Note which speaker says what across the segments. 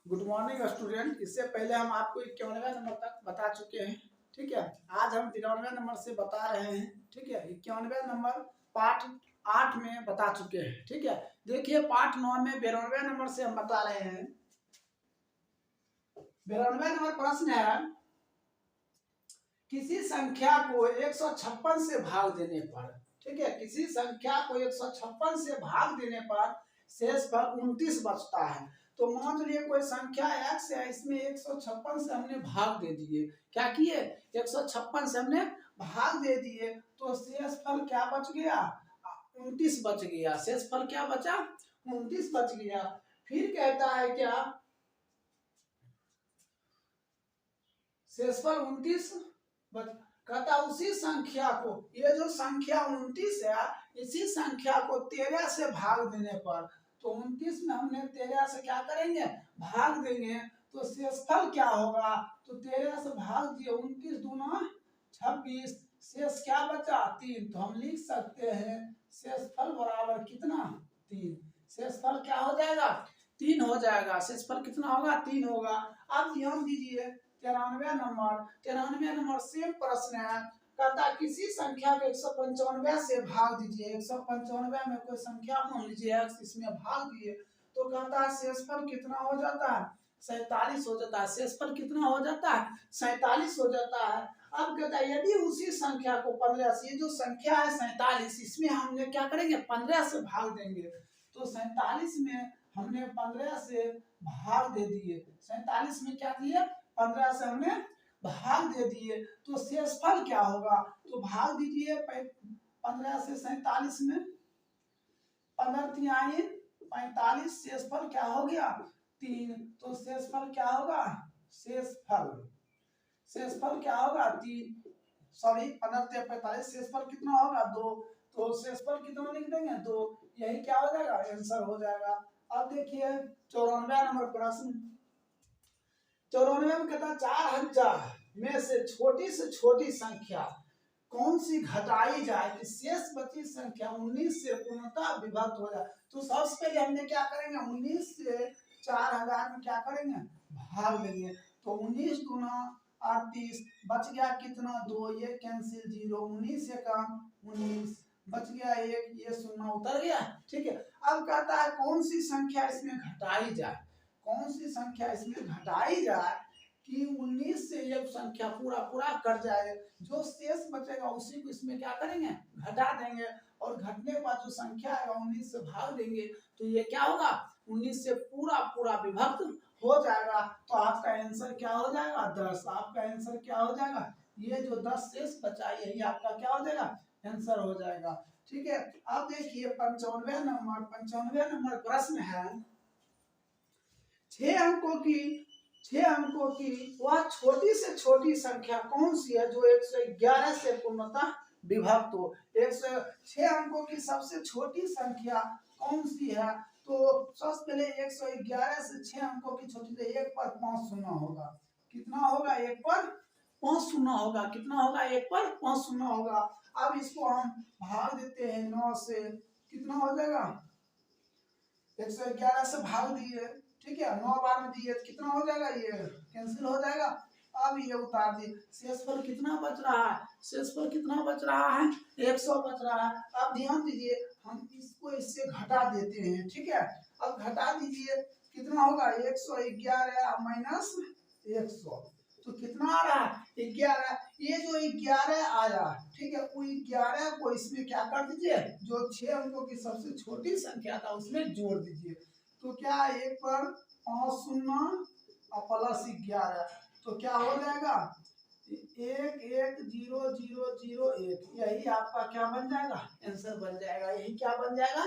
Speaker 1: Good morning student. इससे पहले हम आपको 51वें नंबर तक बता चुके हैं। ठीक है, आज हम 93वें नंबर से बता रहे हैं। ठीक है, 51वें नंबर पार्ट 8 में बता चुके हैं। ठीक है, देखिए पार्ट 9 में 92वें नंबर से हम बता रहे हैं। 92वें नंबर प्रश्न है, किसी संख्या को 156 से भाग देने पर, ठीक है, किसी संख्या को 156 से भाग देने पर शेष पर 29 बचता है। तो मान लीजिए कोई संख्या x है, इसमें 156 से हमने भाग दे दिए। क्या किए? 156 से हमने भाग दे दिए, तो शेषफल क्या बच गया? 29 बच गया। शेषफल क्या बचा? 29 बच गया। फिर कहता है क्या? शेषफल 29 कहता उसी संख्या को, ये जो संख्या 29 है, इसी संख्या को 13 से भाग देने पर, तो 29 में हमने 13 से क्या करेंगे? भाग देंगे। तो शेषफल क्या होगा? तो 13 से भाग दिए, 29 दूना 26, शेष क्या बचा? 3। तो हम लिख सकते हैं शेषफल बराबर कितना? 3। शेषफल क्या हो जाएगा? 3 हो जाएगा। शेषफल कितना होगा? 3 होगा। अब ध्यान दीजिए 93वें नंबर सेम प्रश्न है। कहता किसी संख्या को 195 से भाग दीजिए। 195 में कोई संख्या मान लीजिए x, इसमें भाग दिए, तो कहता है शेषफल कितना हो जाता है? 47 हो जाता है। शेषफल कितना हो जाता है? 47 हो जाता है। अब कहता है यदि उसी संख्या को 15 से, ये जो संख्या है 47, इसमें हमने क्या करेंगे? 15 से भाग देंगे। तो 47 में हमने 15 से भाग दे दिए। 47 में क्या दिए? 15 से हमने भाग दे दिए। तो शेषफल क्या होगा? तो भाग दीजिए 15 से 47 में, 15 तिहाई 45, शेषफल क्या हो गया? 3। तो शेषफल क्या होगा? शेषफल क्या होगा? 3, सॉरी 15 से 45, शेषफल कितना होगा? 2। तो शेषफल कितना लिख देंगे? 2। यही क्या हो जाएगा? आंसर हो जाएगा। अब देखिए 94वां नंबर प्रश्न। 94 में कहता 4000 में से छोटी संख्या कौन सी घटाई जाए कि शेष बची संख्या 19 से पूर्णतः विभक्त हो जाए। तो सबसे पहले हमने क्या करेंगे? 19 से 4000 में क्या करेंगे? भाग देंगे। तो 19 गुना 38, बच गया कितना? 2, ये कैंसिल, 0, 19 से कम 19, बच गया 1, ये शून्य उतर गया। ठीक है, अब कहता है कौन सी संख्या इसमें घटाई जाए। कौन सी संख्या इसमें घटाई जाए कि 19 से ये संख्या पूरा कट जाए, जो शेष बचेगा उसी को इसमें क्या करेंगे? घटा देंगे। और घटने के बाद जो संख्या है 19 से भाग देंगे, तो ये क्या होगा? 19 से पूरा विभक्त हो जाएगा। तो आपका आंसर क्या हो जाएगा? 10। आपका आंसर क्या हो जाएगा? ये जो 10 शेष बचा यही आपका क्या हो जाएगा? आंसर हो जाएगा। ठीक है, अब देखिए 95वें नंबर प्रश्न है। 6 अंकों की वह छोटी से छोटी संख्या कौन सी है जो 111 से पूर्णतः विभक्त हो। 6 अंकों की सबसे छोटी संख्या कौन सी है? तो सबसे पहले 111 से 6 अंकों की छोटी से 1 पर 5 शून्य होगा। कितना होगा? 1 पर 5 शून्य होगा। कितना होगा? 1 पर 5 शून्य होगा। अब इसको हम भाग देते हैं 9 से, कितना हो जाएगा? 111 से भाग दिए, ठीक है, 9 बार में दिए, कितना हो जाएगा? ये कैंसिल हो जाएगा। अब ये उतार दिए। शेषफल कितना बच रहा है? शेषफल कितना बच रहा है? 100 बच रहा है। अब ध्यान दीजिए, हम इसको इससे घटा देते हैं। ठीक है, अब घटा दीजिए, कितना होगा? 111 माइनस 100, तो कितना आ रहा है? 11। ये जो 11 आया, ठीक है, वो 11 को इसमें क्या कर दीजिए? जो 6 अंकों की सबसे छोटी संख्या था उसमें जोड़ दीजिए। तो क्या 1 पर 5 शून्य और प्लस 11, तो क्या हो जाएगा? 1 1 0 0 0 1। यही आपका क्या बन जाएगा? आंसर बन जाएगा। यही क्या बन जाएगा?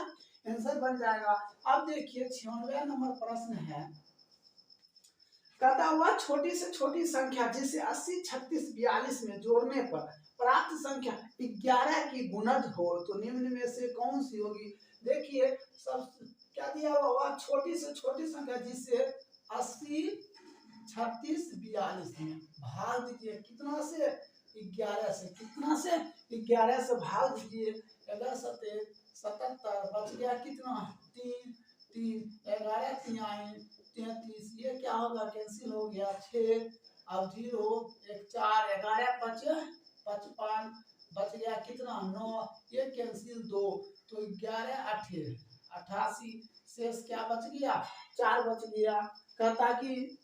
Speaker 1: आंसर बन जाएगा। अब देखिए 96वां नंबर प्रश्न है। कहता हुआ छोटी से छोटी संख्या जिसे 80 36 42 में जोड़ने पर प्राप्त संख्या 11 की गुणज हो, तो निम्न में से कौन सी होगी? देखिए सब क्या दिया हुआ? छोटी से छोटी संख्या जिसे 80 36 42 में भाग दीजिए। कितना से? 11 से। कितना से? 11 से भाग दीजिए। 11 7 77, बच गया कितना? 3 3, 11 तिहाई 33, ये क्या होगा, कैंसिल हो गया 6, अब 0 1 4 11 5 55, बच गया कितना 9, ये कैंसिल 2, तो 11 8 88, शेष क्या बच गया 4 बच गया। कहता कि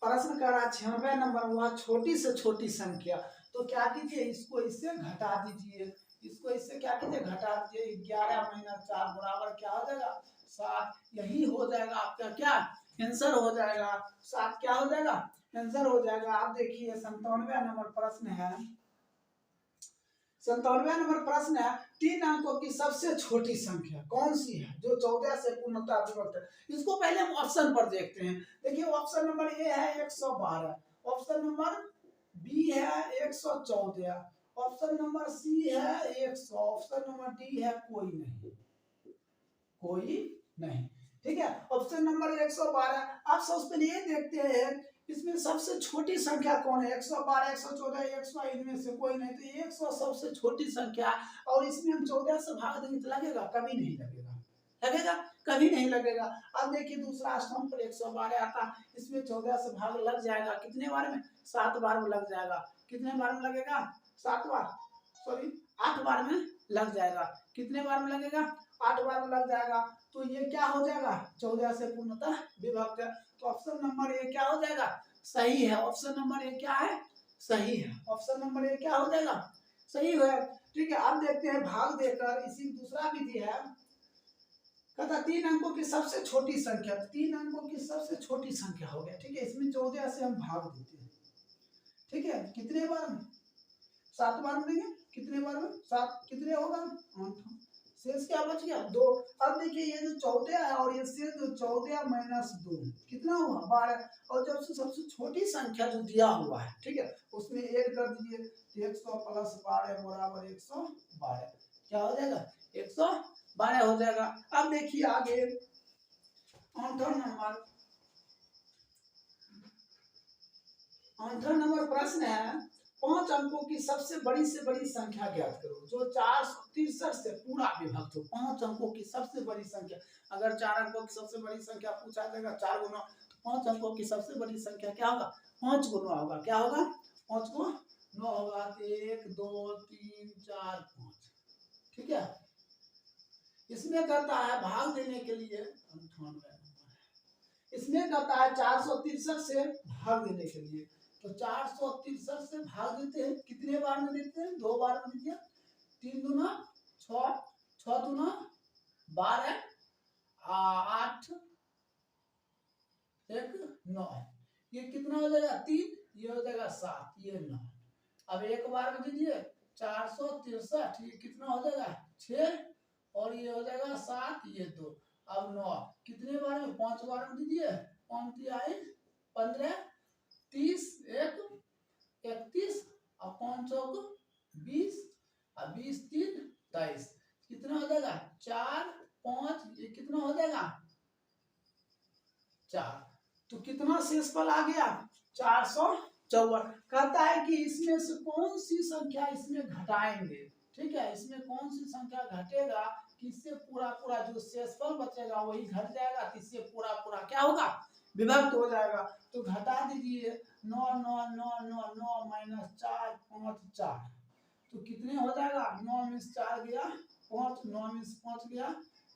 Speaker 1: प्रश्न कर रहा 96 नंबर हुआ छोटी से छोटी संख्या, तो क्या कीजिए इसको इससे घटा दीजिए, इसको इससे क्या कीजिए घटा दीजिए, 11 माइनस 4 बराबर क्या हो जाएगा 7, यही हो जाएगा आपका क्या आंसर हो जाएगा 7, क्या हो जाएगा आंसर हो जाएगा। आप देखिए 97 नंबर प्रश्न है, 97 नंबर प्रश्न है, 3 अंकों की सबसे छोटी संख्या कौन सी है जो 14 से पूर्णतः विभक्त है। इसको पहले हम ऑप्शन पर देखते हैं। देखिए ऑप्शन नंबर ए है 112, ऑप्शन नंबर बी है 114, ऑप्शन नंबर सी है 100, ऑप्शन नंबर डी है कोई नहीं, कोई नहीं। ठीक है, ऑप्शन नंबर 112। आप सबसे पहले ये देखते हैं इसमें सबसे छोटी संख्या कौन है, 112 114 100, इनमें से कोई नहीं, तो 100 सबसे छोटी संख्या, और इसमें हम 14 से भाग देंगे तो लगेगा, कभी नहीं लगेगा, लगेगा कभी नहीं लगेगा। अब देखिए दूसरा स्तंभ पर 112 आता, इसमें 14 से भाग लग जाएगा, कितने बार में 7 बार में लग जाएगा, कितने बार में लगेगा 7 बार, सॉरी 8 बार में लग जाएगा, कितने बार में लगेगा 8 बार में लग जाएगा। तो ये क्या हो जाएगा 14 से पूर्णतः विभक्त है, तो ऑप्शन नंबर ए क्या हो जाएगा सही है, ऑप्शन नंबर ए क्या है सही है, ऑप्शन नंबर ए क्या हो जाएगा सही है। ठीक है, अब देखते हैं भाग देकर, इसी दूसरा विधि है, कहता 3 अंकों की सबसे छोटी संख्या, 3 अंकों की सबसे छोटी संख्या हो गया। ठीक है, इसमें 14 से हम भाग देते हैं, ठीक है, कितने बार में 7 बार में देंगे, कितने बार में 7, कितने होगा 8, शेष क्या बच गया 2। अब देखिए ये जो 14 है और ये शेष जो 14 माइनस 2 कितना हुआ 12, और जब से सबसे छोटी संख्या जो दिया हुआ है, ठीक है, उसमें ऐड कर दीजिए, 100 प्लस 12 बराबर 112, क्या हो जाएगा 112 हो जाएगा। अब देखिए आगे 68 नंबर प्रश्न है, 5 अंकों की सबसे बड़ी से बड़ी संख्या ज्ञात करो जो 463 से पूरा विभक्त हो। 5 अंकों की सबसे बड़ी संख्या, अगर 4 अंकों की सबसे बड़ी संख्या पूछा जाएगा 4 गुना, तो 5 अंकों की सबसे बड़ी संख्या क्या होगा 5 गुना होगा, क्या होगा 5 गुना होगा, 1 2 3 4 5। ठीक है, इसमें कहता है भाग देने के लिए, इसमें कहता है 463 से भाग देने के लिए, तो 463 से भाग देते हैं, कितने बार में देते हैं 2 बार में दीजिए, 3 दूना 6, 6 दूना 12, 8 1 9, ये कितना हो जाएगा 3, ये हो जाएगा 7, ये 9। अब एक बार में दीजिए 463, ये कितना हो जाएगा 6, और ये हो जाएगा 7, ये 2, अब 9, कितने बार में 5 बार में दीजिए, 5 तिहाई 15, 30 1 31, और 5 चौक 20, और 20 3 23, कितना हो जाएगा 4 5, ये कितना हो जाएगा 4, तो कितना शेषफल आ गया 454। कहता है कि इसमें से कौन सी संख्या इसमें घटाएंगे। ठीक है, इसमें कौन सी संख्या घटेगा कि इससे पूरा पूरा जो शेषफल बचेगा वही घट जाएगा, तो इससे पूरा पूरा क्या होगा विभक्त हो जाएगा। तो घटा दीजिए 9 9 9 9 9 माइनस 4 5 4, तो कितने हो जाएगा 9 में 4 गया 5, 9 में 5 गया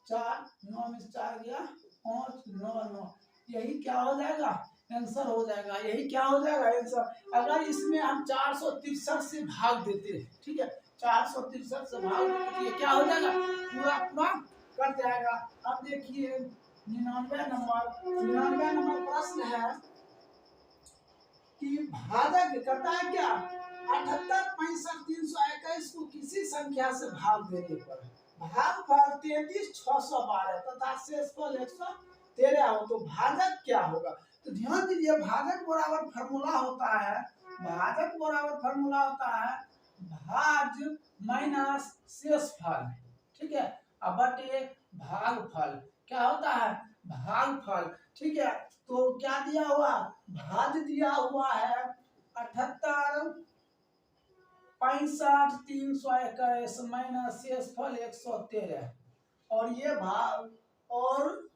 Speaker 1: 4, 9 में 4 गया 5, 9 9, यही क्या हो जाएगा आंसर हो जाएगा, यही क्या हो जाएगा आंसर। अगर इसमें हम 463 से भाग देते हैं, ठीक है, 463 से भाग देते क्या हो जाएगा पूरा पूरा कट जाएगा। अब देखिए 99 नंबर प्रश्न है कि भाजक करता है क्या 78 65 321 को किसी संख्या से भाग देने पर भागफल 33 612 तथा शेषफल 113 हो, तो भाजक क्या होगा। तो ध्यान दीजिए भाजक बराबर फार्मूला होता है, भाजक बराबर फार्मूला होता है भाज्य माइनस शेषफल, ठीक है, अब बटे भागफल, क्या होता है भागफल। ठीक है, तो क्या दिया हुआ भाज्य दिया हुआ है 78 65 321 माइनस शेषफल 113, और ये भाग और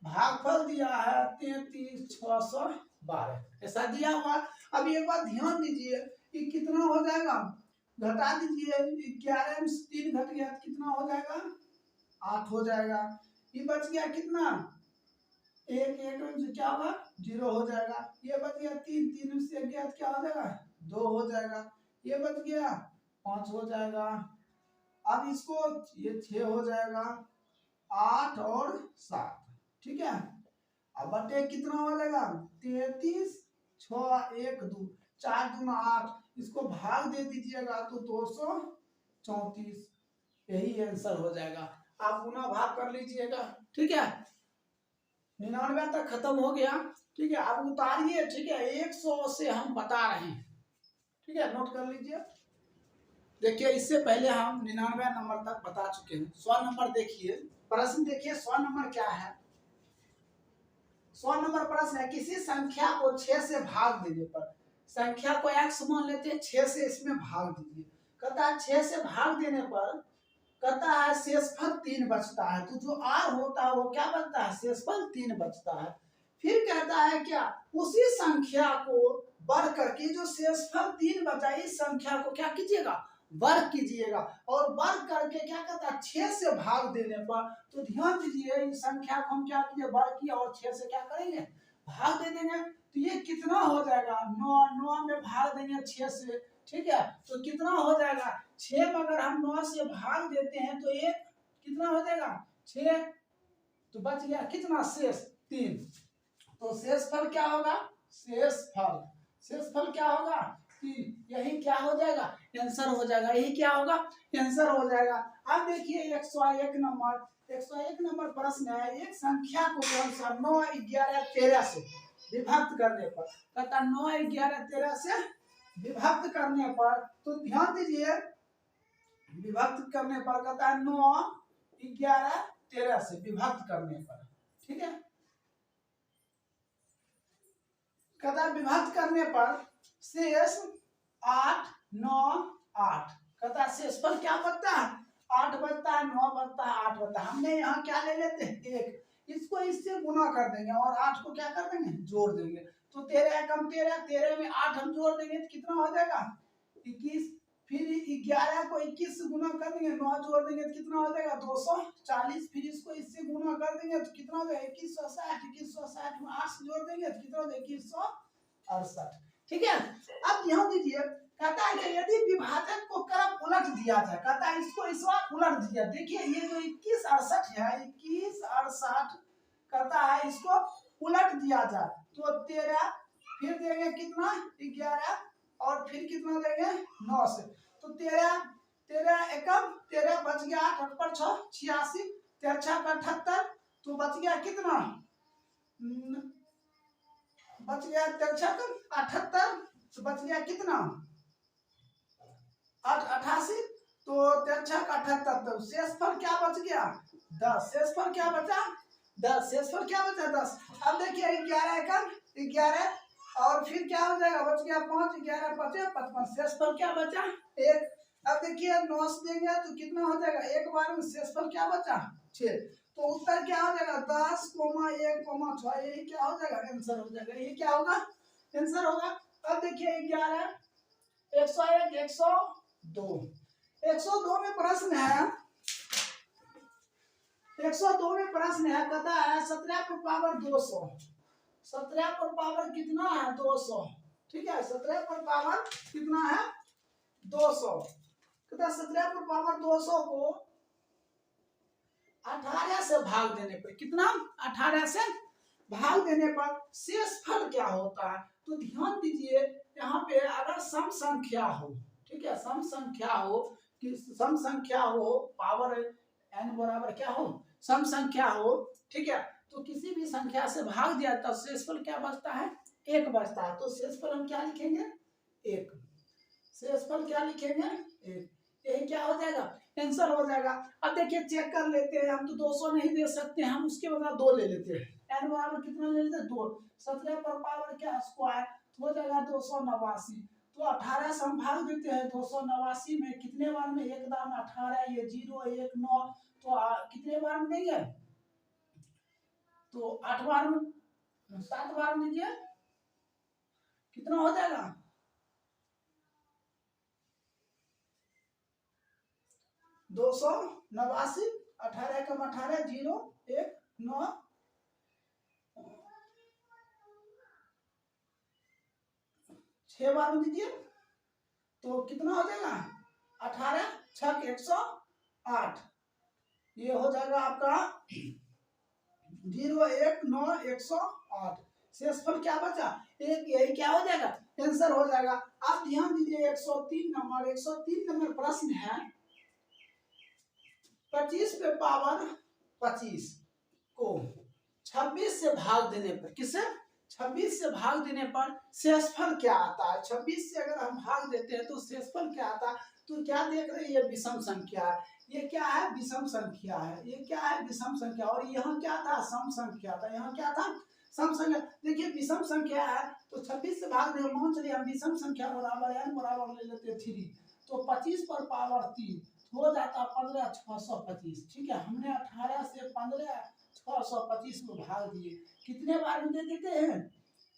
Speaker 1: भागफल दिया है 33,612, ऐसा दिया हुआ। अब एक बात ध्यान दीजिए, ये कितना हो जाएगा, घटा दीजिए, 11 में 3 घट गया तो कितना हो जाएगा, 8 हो जाएगा। ये बच गया कितना, एक में से क्या होगा, 0 हो जाएगा। ये बच गया 3 में से गया तो क्या हो जाएगा, 2 हो जाएगा। ये बच गया 5 हो जाएगा। अब इसको ये 6 हो जाएगा, 8 और 7, ठीक है। अब बटे कितना हो जाएगा, 33, 6 1 2 4 दूना 8, इसको भाग दे दीजिएगा तो 234, यही आंसर हो जाएगा। आप गुना भाग कर लीजिएगा, ठीक है। 99 तक खत्म हो गया, ठीक है। आप उतारिए, ठीक है, 100 से हम बता रहे हैं, ठीक है, नोट कर लीजिए। देखिए इससे पहले हम 99 नंबर तक बता चुके हैं। 100 नंबर देखिए, प्रश्न देखिए 100 नंबर क्या है। 100 नंबर प्रश्न है, किसी संख्या को 6 से भाग देने पर, संख्या को x मान लेते हैं, 6 से इसमें भाग दीजिए। कहता है 6 से भाग देने पर कहता है शेषफल 3 बचता है, तो जो r होता है वो क्या बचता है, शेषफल 3 बचता है। फिर कहता है क्या, उसी संख्या को बढ़ करके जो शेषफल 3 बचा, इस संख्या को क्या कीजिएगा, वर्ग कीजिएगा। और वर्ग करके क्या कहता है, 6 से भाग देने पर, तो ध्यान दीजिए इस संख्या को हम क्या कीजिए, वर्ग किया और 6 से क्या करेंगे, भाग दे देंगे। तो ये कितना हो जाएगा, 9 में भाग देंगे 6 से, ठीक है। तो कितना हो जाएगा, 6 में अगर हम 9 से भाग देते हैं तो ये कितना हो जाएगा, 6, तो बच गया कितना, शेष 3। तो शेषफल क्या होगा, शेषफल क्या होगा, यही क्या हो जाएगा, आंसर हो जाएगा, यही क्या होगा, आंसर हो जाएगा। अब देखिए 101 नंबर प्रश्न है, एक संख्या को कौन सा 9 11 13 से विभक्त करने पर, कहता 9 11 13 से विभक्त करने पर, तो ध्यान दीजिए विभक्त करने पर कहता है 9 11 13 से विभक्त करने पर, ठीक है। कहता है विभक्त करने पर शेष 8 9 8, कहता है शेषफल क्या बचता है, 8 बचता है, 9 बचता है, 8 बचता है। हमने यहाँ क्या ले लेते हैं, 1, इसको इससे गुना कर देंगे और 8 को क्या कर देंगे, जोड़ देंगे। तो 13 कम 13 में 8 हम जोड़ देंगे तो कितना हो जाएगा, 21। फिर 11 को 21 से गुना कर देंगे, 9 जोड़ देंगे तो कितना हो जाएगा, 240। फिर इसको इससे गुना कर देंगे तो कितना हो जाएगा, 2160 में 8 से जोड़ देंगे तो कितना हो जाएगा, 2168, ठीक है। अब ध्यान दीजिए, कहता है कि यदि विभाजक को क्रम उलट दिया जाए, कहता है इसको इस बार उलट दिया। देखिए ये जो 2168 है, 2168 कहता है इसको उलट दिया जाए तो 13, फिर देंगे कितना 11 और फिर कितना देंगे 9 से, तो 13 एकम 13 बच गया, 8 8 पर 6 86, 13 6 78, तो बच गया कितना, बच गया 13 78, तो बच गया कितना 88, तो 13 78, तो शेषफल क्या बच गया 10, शेषफल क्या बचा 10, शेषफल क्या बचा 10। अब देखिए 11 एकम 11 और फिर क्या हो जाएगा, बच गया 5, 11 5 55, शेषफल क्या बचा 1। अब देखिए 9 से देंगे तो कितना हो जाएगा, एक बार में शेषफल क्या बचा 6, तो उत्तर क्या हो जाएगा 10, 1, 6, यही क्या हो जाएगा, आंसर हो जाएगा, यही क्या होगा, आंसर होगा। अब देखिए 11 101 102 में प्रश्न है, 102 में प्रश्न है, कहता है 17 पर पावर 200, 17 पर पावर कितना है 200, ठीक है। 17 पर पावर कितना है 200, कहता है 17 पर पावर 200 को 18 से भाग देने पर, कितना 18 से भाग देने पर शेषफल क्या होता है। तो ध्यान दीजिए यहाँ पे अगर सम संख्या हो, ठीक है, सम संख्या हो, कि सम संख्या हो, पावर n बराबर क्या हो, सम संख्या हो, ठीक है, तो किसी भी संख्या से भाग दिया तो शेषफल क्या बचता है, 1 बचता है। तो शेषफल हम क्या लिखेंगे 1, शेषफल क्या लिखेंगे 1, यही क्या हो जाएगा, आंसर हो जाएगा। अब देखिए चेक कर लेते हैं, हम तो 200 नहीं दे सकते, हम उसके बदला 2 ले लेते हैं, n बराबर कितना ले लेते हैं 2, 17 पर पावर क्या स्क्वायर हो जाएगा 289, तो 18 से हम भाग देते हैं, 289 में कितने बार में, एक दाम 18, ये 0 1 9, तो कितने बार में देंगे तो 8 बार में 7 बार में दीजिए, कितना हो जाएगा? 289। 18 कम 18 0 1 9, 6 बार में दीजिए तो कितना हो जाएगा? 18 6 108। ये हो जाएगा आपका 0 1 9 108। शेषफल क्या बचा? एक। यही क्या हो जाएगा? आंसर हो जाएगा। आप ध्यान दीजिए 103 नंबर 103 नंबर प्रश्न है 25 पे पावर 25 को 26 से भाग देने पर, किससे? 26 से भाग देने पर शेषफल क्या आता है? 26 से अगर हम भाग देते हैं तो शेषफल क्या आता है? तो क्या देख रहे हैं? ये विषम संख्या है। ये क्या है? विषम संख्या है। ये क्या है? विषम संख्या। और यहाँ क्या था? सम संख्या था। यहाँ क्या था? सम संख्या। देखिए विषम संख्या है तो 26 से भाग देंगे, मान चलिए हम विषम संख्या बराबर n बराबर ले लेते हैं 3, तो 25 पर पावर 3 हो जाता 15 625। ठीक है, हमने 18 से 15 625 को भाग दिए। कितने बार में दे देते हैं?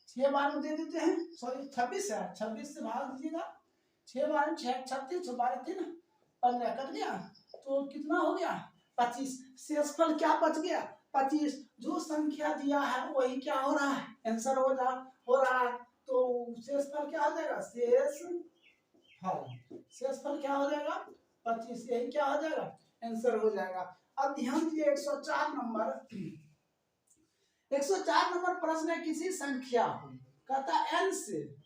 Speaker 1: 6 बार में दे देते हैं। सॉरी 26 है, 26 से भाग दीजिएगा। 6 बार 6 36 12 3 15 कट गया, तो कितना हो गया? 25। शेषफल क्या बच गया? 25। जो संख्या दिया है वही क्या हो रहा है? आंसर हो रहा है। तो शेषफल क्या हो जाएगा? शेषफल क्या हो जाएगा? 25। यही क्या हो जाएगा? आंसर हो जाएगा। अब ध्यान दीजिए 104 नंबर 104 नंबर प्रश्न है किसी संख्या को कहता n से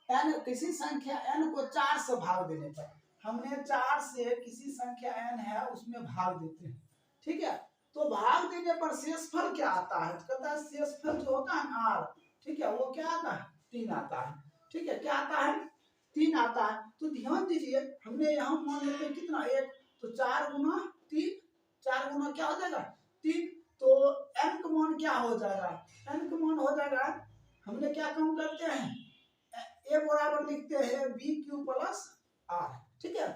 Speaker 1: n, किसी संख्या n को 4 से भाग देने पर, हमने 4 से किसी संख्या n है उसमें भाग देते हैं। ठीक है, तो भाग देने पर शेषफल क्या आता है? कहता है शेषफल जो होता है r, ठीक है, वो क्या आता है? 3 आता है। ठीक है, क्या आता है? 3 आता है। तो ध्यान दीजिए हमने यहाँ मान लेते हैं कितना? 1, तो 4 गुना 3, 4 गुना क्या हो जाएगा? 3। तो n का मान क्या हो जाएगा? n का मान हो जाएगा, हमने क्या काम करते हैं? a बराबर लिखते हैं bq प्लस r। ठीक है,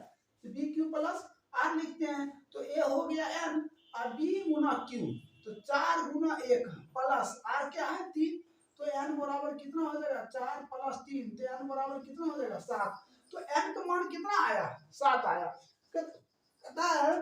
Speaker 1: तो bq प्लस r लिखते हैं, तो a हो गया n और b गुना q, तो 4 गुना 1 प्लस r क्या है? 3। तो n बराबर कितना हो जाएगा? 4 प्लस 3, तो n बराबर कितना हो जाएगा? 7। तो n का मान कितना आया? 7 आया। कहता है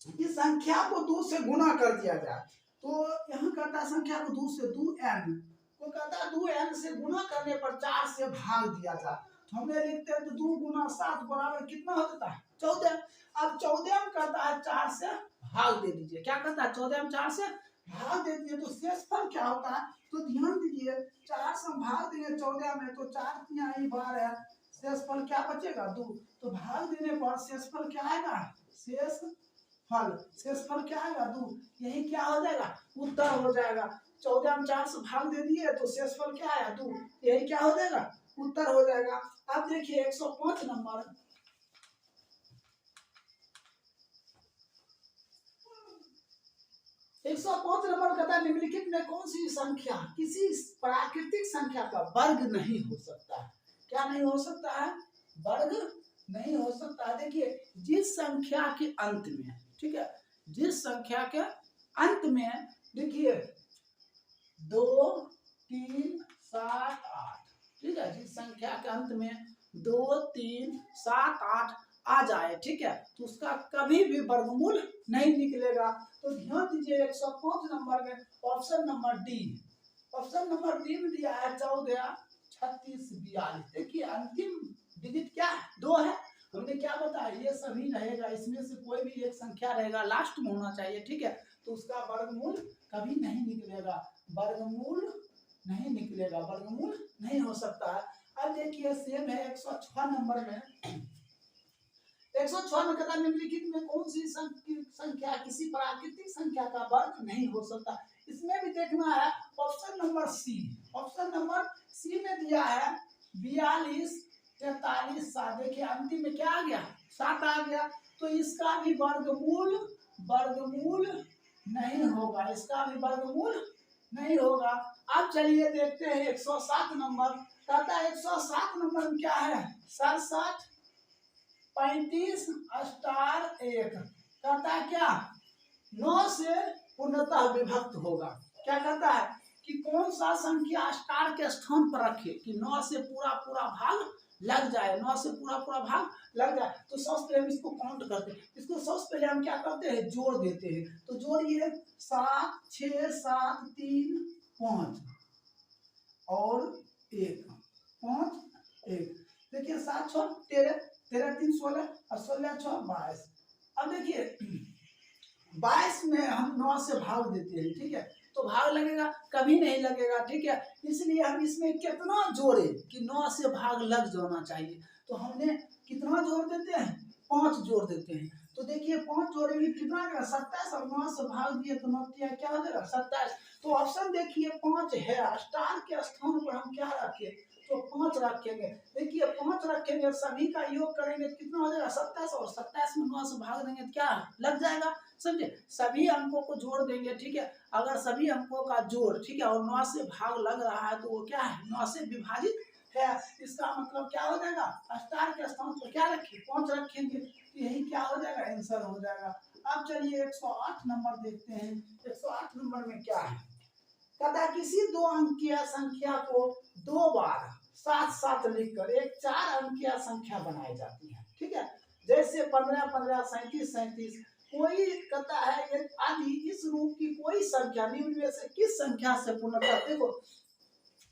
Speaker 1: कि संख्या को 2 से गुना कर दिया जाए, तो यहाँ कहता है संख्या को 2 से 2n को कहता है 2n से गुना करने पर 4 से भाग दिया जाए। तो हमें लिखते हैं तो 2 गुना 7 बराबर कितना हो जाता है? 14। अब 14 में कहता है 4 से भाग दे दीजिए। क्या कहता है? 14 में 4 से भाग दे दीजिए। तो शेषफल क्या होता है? तो ध्यान दीजिए 4 से भाग देंगे 14 में, तो 4 यहाँ ही बार है, शेषफल क्या बचेगा? 2। तो भाग देने पर शेषफल क्या आएगा? शेषफल क्या आएगा? 2। यही क्या हो जाएगा? उत्तर हो जाएगा। 14 में 4 से भाग दे दिए तो शेषफल क्या आया? 2। यही क्या हो जाएगा? उत्तर हो जाएगा। अब देखिए 105 नंबर 105 नंबर कहता है निम्नलिखित में कौन सी संख्या किसी प्राकृतिक संख्या का वर्ग नहीं हो सकता है? क्या नहीं हो सकता है? वर्ग नहीं हो सकता। देखिए जिस संख्या के अंत में, ठीक है, जिस संख्या के अंत में देखिए 2 3 7 8, ठीक है, जिस संख्या के अंत में 2 3 7 8 आ जाए, ठीक है, तो उसका कभी भी वर्गमूल नहीं निकलेगा। तो ध्यान दीजिए 105 नंबर में option number D, option number D में दिया है 14 36 42। देखिए अंतिम डिजिट क्या है? 2 है। हमने क्या बताया? ये सभी रहेगा, इसमें से कोई भी एक संख्या रहेगा लास्ट में होना चाहिए, ठीक है, तो उसका वर्गमूल कभी नहीं निकलेगा, वर्गमूल नहीं निकलेगा, वर्गमूल नहीं हो सकता है। अब देखिए सेम है 106 नंबर में 106 में कहता निम्नलिखित में कौन सी संख्या किसी प्राकृतिक संख्या का वर्ग नहीं हो सकता? इसमें भी देखना है option number C, option number C में दिया है 42 43 7। देखिए अंतिम में क्या आ गया? 7 आ गया, तो इसका भी वर्गमूल नहीं होगा, इसका भी वर्गमूल नहीं होगा। अब चलिए देखते हैं 107 नंबर कहता है 107 नंबर में क्या है? 67 35 स्टार 1 कहता है क्या? 9 से पूर्णतः विभक्त होगा। क्या कहता है कि कौन सा संख्या स्टार के स्थान पर रखे कि 9 से पूरा पूरा भाग लग जाए, 9 से पूरा पूरा भाग लग जाए। तो सबसे पहले हम इसको काउंट करते हैं, इसको सबसे पहले हम क्या करते हैं, जोड़ देते हैं। तो जोड़िए 7 6 7 3 5 और 1 5 1। देखिए 7 6 13 13 3 16 और 16 6 22। अब देखिए 22 में हम 9 से भाग देते हैं, ठीक है, तो भाग लगेगा, कभी नहीं लगेगा, ठीक है। इसलिए हम इसमें कितना जोड़े कि 9 से भाग लग जाना चाहिए। तो हमने कितना जोड़ देते हैं, 5 जोड़ देते हैं। तो देखिए 5 जोड़ेंगे कितना आएगा, 27 और 9 से भाग दिए तो 9 क्या हो जाएगा, 27। तो ऑप्शन देखिए 5 है, स्टार के स्थान पर हम क्या रखें, तो 5 रखेंगे। देखिए 5 रखेंगे, सभी का योग करेंगे कितना हो जाएगा, 27, और 27 में 9 से भाग देंगे तो क्या लग जाएगा, समझे। सभी अंकों को जोड़ देंगे, ठीक है। अगर सभी अंकों का जोड़, ठीक है, और 9 से भाग लग रहा है तो वो क्या है, 9 से विभाजित है। इसका मतलब क्या हो जाएगा, स्टार के स्थान पर क्या रखें, 5 रखेंगे, यही क्या हो जाएगा, आंसर हो जाएगा। अब चलिए 108 नंबर देखते हैं। 108 नंबर में क्या है, कहता है किसी 2 अंकीय संख्या को 2 बार साथ साथ लिखकर एक 4 अंकीय संख्या बनाई जाती है, ठीक है। जैसे 15 15 37 37। कोई कहता है एक आदि इस रूप की कोई संख्या निम्न में से किस संख्या से पूर्णतः, देखो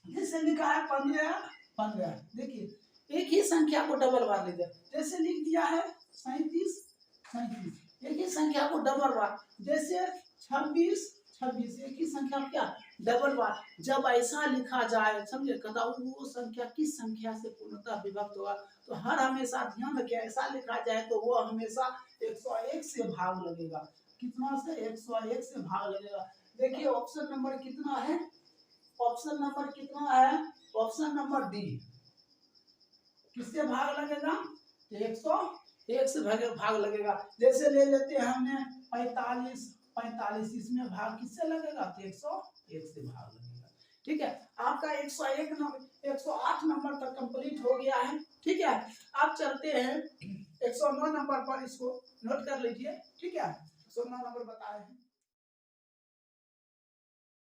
Speaker 1: जैसे लिखा है 15 15, देखिए एक ही संख्या को डबल बार लीजिए। जैसे लिख दिया है 37 37, एक ही संख्या को डबल बार। जैसे 26 26, एक ही संख्या क्या डबल बार। जब ऐसा लिखा जाए, समझे, कहता वो संख्या किस संख्या से पूर्णतः विभक्त होगा। तो हर हमेशा ध्यान रखें, ऐसा लिखा जाए तो वो हमेशा 101 से भाग लगेगा। कितना से, 101 से भाग लगेगा। देखिए ऑप्शन नंबर कितना है, ऑप्शन नंबर कितना है, ऑप्शन नंबर डी। किससे भाग लगेगा, 101 से भाग लगेगा। जैसे ले लेते हैं हमने 45 45, इसमें भाग किससे लगेगा, तो 101 से भाग लगेगा, ठीक है। आपका 101 नंबर 108 नंबर तक कंप्लीट हो गया है, ठीक है। आप चलते हैं 109 नंबर पर, इसको नोट कर लीजिए, ठीक है। 109 नंबर बता रहे हैं।